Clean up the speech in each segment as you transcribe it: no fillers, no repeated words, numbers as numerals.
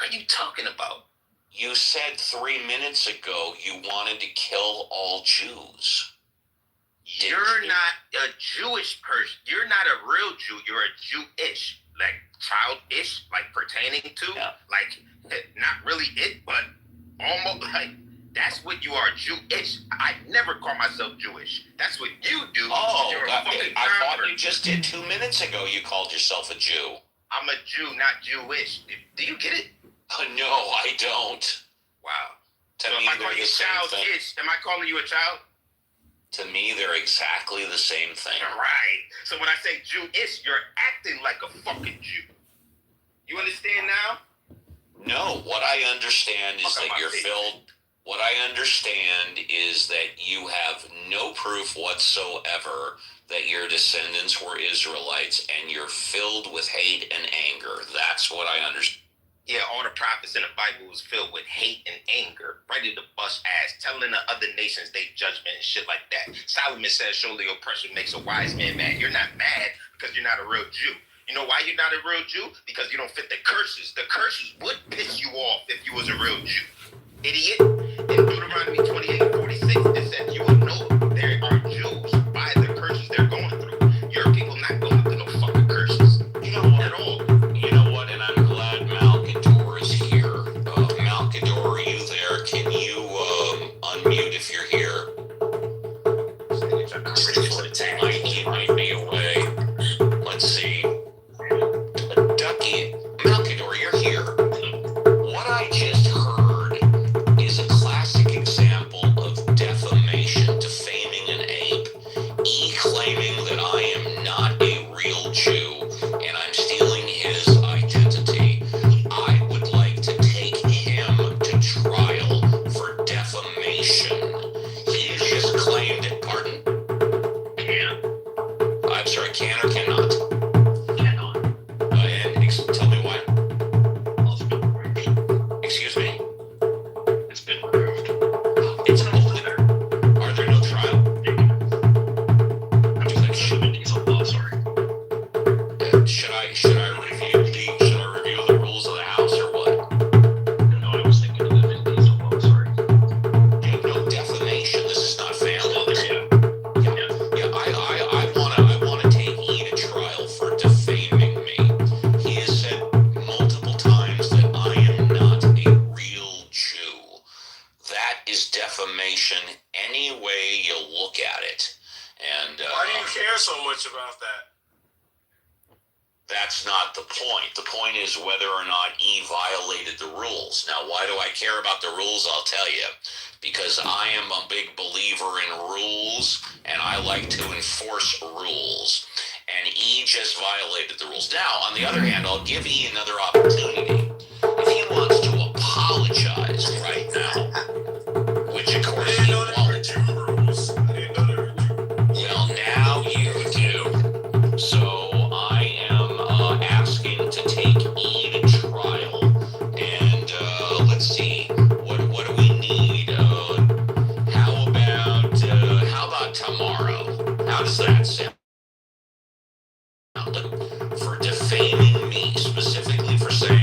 fuck are you talking about? You said 3 minutes ago you wanted to kill all Jews. You're not a Jewish person. You're not a real Jew. You're a Jewish, like childish, like pertaining to, like not really it, but almost like that's what you are, Jewish. I never call myself Jewish. That's what you do. Oh, I thought you just did 2 minutes ago. You called yourself a Jew. I'm a Jew, not Jewish. Do you get it? No, I don't. Wow. To so me, if I call you childish, am I calling you a child? To me, they're exactly the same thing. Right. So when I say Jewish, you're acting like a fucking Jew. You understand now? No, what I understand is that you're filled. What I understand is that you have no proof whatsoever that your descendants were Israelites, and you're filled with hate and anger. That's what I understand. Yeah, all the prophets in the Bible was filled with hate and anger, ready to bust ass, telling the other nations they judgment and shit like that. Solomon says, surely oppression makes a wise man mad. You're not mad because you're not a real Jew. You know why you're not a real Jew? Because you don't fit the curses. The curses would piss you off if you was a real Jew. Idiot. In Deuteronomy 28:46, it said, you will know there are Jews by the curses they're going through. Your people not going through no fucking curses. You know what? At all. You know what? And I'm glad Kitover is here. Kitover, are you there? Can you unmute if you're here? He might be away. Let's see. Ducky, Kitover, you're here. What I just heard is a classic example of defamation, defaming an ape, claiming that I am not a real Jew and I'm stealing his identity. I would like to take him to trial for defamation. He just claimed it. Pardon? I'm sorry, can or cannot? Cannot. And tell me why. Excuse me? It's been removed. It's over. Are there no trial? I'm just like shooting a law, sorry. Should I review the rules of the house or what? No, I was thinking of the Vin Diesel law, sorry. No defamation. This is not family. Yeah. I wanna take E to trial for defaming me. He has said multiple times that I am not a real Jew. That is defamation any way you look at it. And why do you care so much about that? That's not the point. The point is whether or not E violated the rules. Now, why do I care about the rules? I'll tell you. Because I am a big believer in rules, and I like to enforce rules. And E just violated the rules. Now, on the other hand, I'll give E another opportunity. If he wants to apologize right now, which of course he won't. Well, now you do. So I am asking to take E to trial, and let's see, what do we need? How about tomorrow? How does that sound? For defaming me, specifically for saying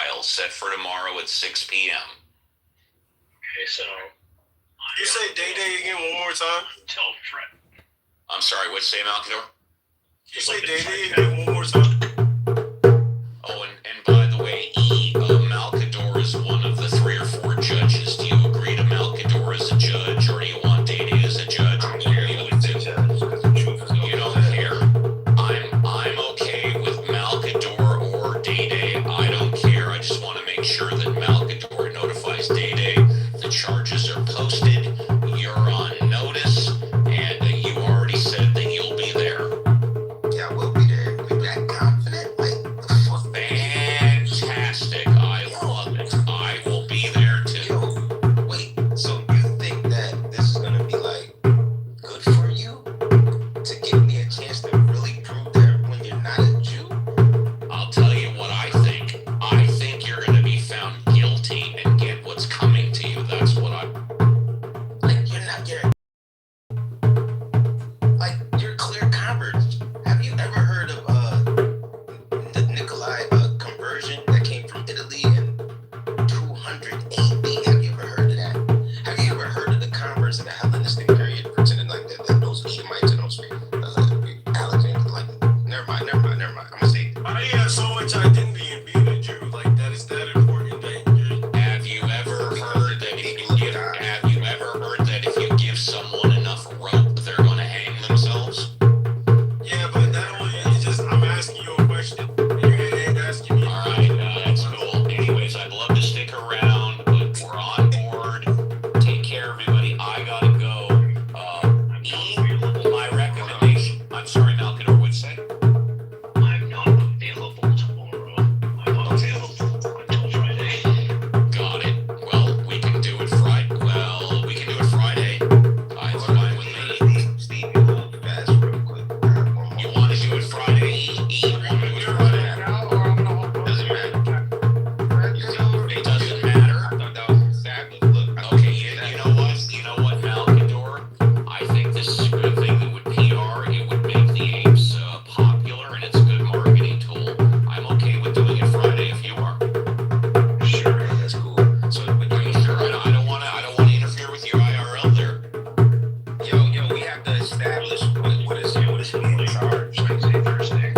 trial set for tomorrow at 6 p.m. Okay, so. You say Day again one more time? Tell Fred. I'm sorry, what'd you say, Malkador? You say Day again one more time? Oh, and by the way, Malkador is one of the 3 or 4 judges. Do you agree to Malkador as a judge, or do you want Day as a judge? I'm okay with the judge because the truth is You don't care. I'm okay with Malkador or Day. I don't care. I just want to make sure that Malkador notifies Day. The charges are posted. You're on notice, and you already said that you'll be there. Yeah, we'll be there. We that confident? Like, the fuck? Fantastic. I love it. I will be there too. Yo, wait. So you think that this is gonna be like good for you to give me a chance to really prove that when you're not a Jew? I'll tell you what I think. I think you're going to be found guilty and get what's coming to you. That's what I... Like you're clear converts. Have you ever heard of the Nikolai conversion that came from Italy in 200 AD? Have you ever heard of that? Have you ever heard of the converts of the Hellenistic period pretending like that those Edomites and those Alexander? Like, never mind. I'm gonna say. Why do you have so much identity in being a Jew? Like, that is that important that Have you ever heard that if you give someone enough rope, they're going to hang themselves? yeah, but that only is just, I'm asking you a question. And you ain't asking me. All right, that's cool. Anyways, I'd love to stick around, but we're on board. Take care, everybody. I gotta go. My recommendation. I'm sorry, Malkin, or would say. I'm not available tomorrow. I'm not available until Friday. Got it. Well, we can do it Friday. It's fine with me. Steve, you hold fast real quick. You want to do it Friday? You want to do it Friday? Doesn't matter. You see, It doesn't matter. I thought that was fabulous. Look, Okay, you know what, Malkador? I think this is a good thing that would PR. It would make the apes popular, and it's a good marketing tool. I'm okay with doing it Friday if you are. sure, that's cool. So, but Are you sure? I don't want to interfere with your IRL there. yo, we have to establish what is being charged. Wednesday, Thursday.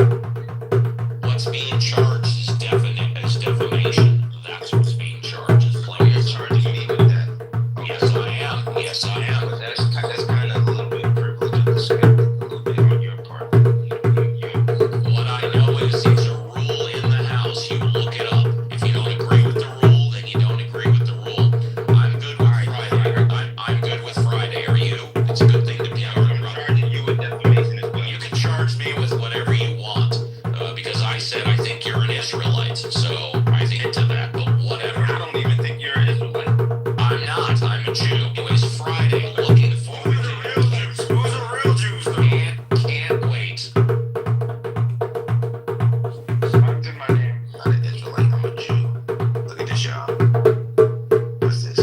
What's being charged is defamation. That's what's being charged. Is You're plain. charging me with that. Yes, I am. Yes, I am. But that's kind of a little bit privilege of the script, a little bit on your part. What I know is there's a rule in the house. You look it up. If you don't agree with the rule, then you don't agree with the rule. I'm good with Friday. I'm good with Friday. Are you? It's a good thing to be I'm charging you with defamation as well. You can charge me with whatever you want, because I said I think you're an Israelite, so I think to that, but whatever. I don't even think you're an Israelite. I'm not. I'm a Jew. Anyways, Friday, looking forward Who's the real to Jews? Who's the real Jews, though? Can't wait. Mine's in my name. I'm not an Israelite, I'm a Jew. Look at this, y'all. What's this?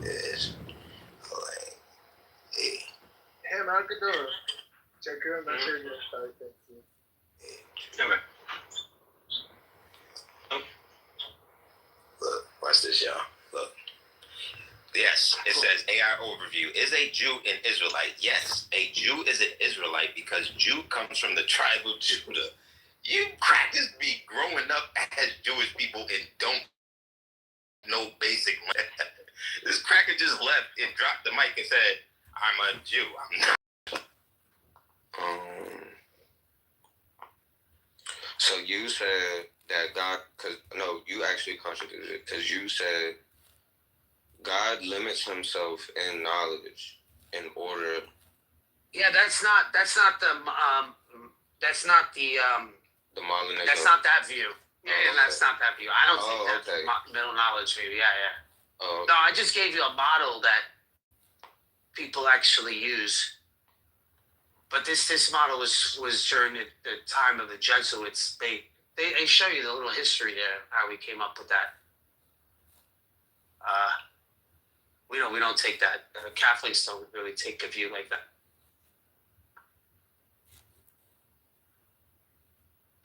This like, hey, Hey, Malkador. Check your message. Okay. look, watch this, y'all. Look. Yes, it says AI overview. Is a Jew an Israelite? Yes, a Jew is an Israelite because Jew comes from the tribe of Judah. You crackers be growing up as Jewish people and don't know basic. This cracker just left and dropped the mic and said, I'm a Jew. I'm not. So you said that God, you actually contradicted it because you said God limits himself in knowledge in order. Yeah, that's not the The Molinist. that's not that view. Yeah, Oh, that's not that view. I don't think that's okay. middle knowledge view. Yeah. Oh, No, I just gave you a model that people actually use. But this model was during the time of the Jesuits. They show you the little history there, how we came up with that. We don't take that. Catholics don't really take a view like that.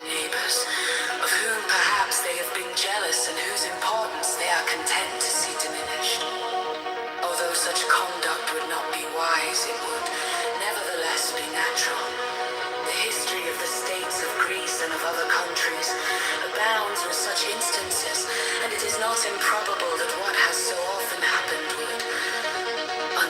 Neighbors, of whom perhaps they have been jealous and whose importance they are content to see diminished. Although such conduct would not be wise, it would nevertheless be natural. The history of the states of Greece and of other countries abounds with such instances, and it is not improbable that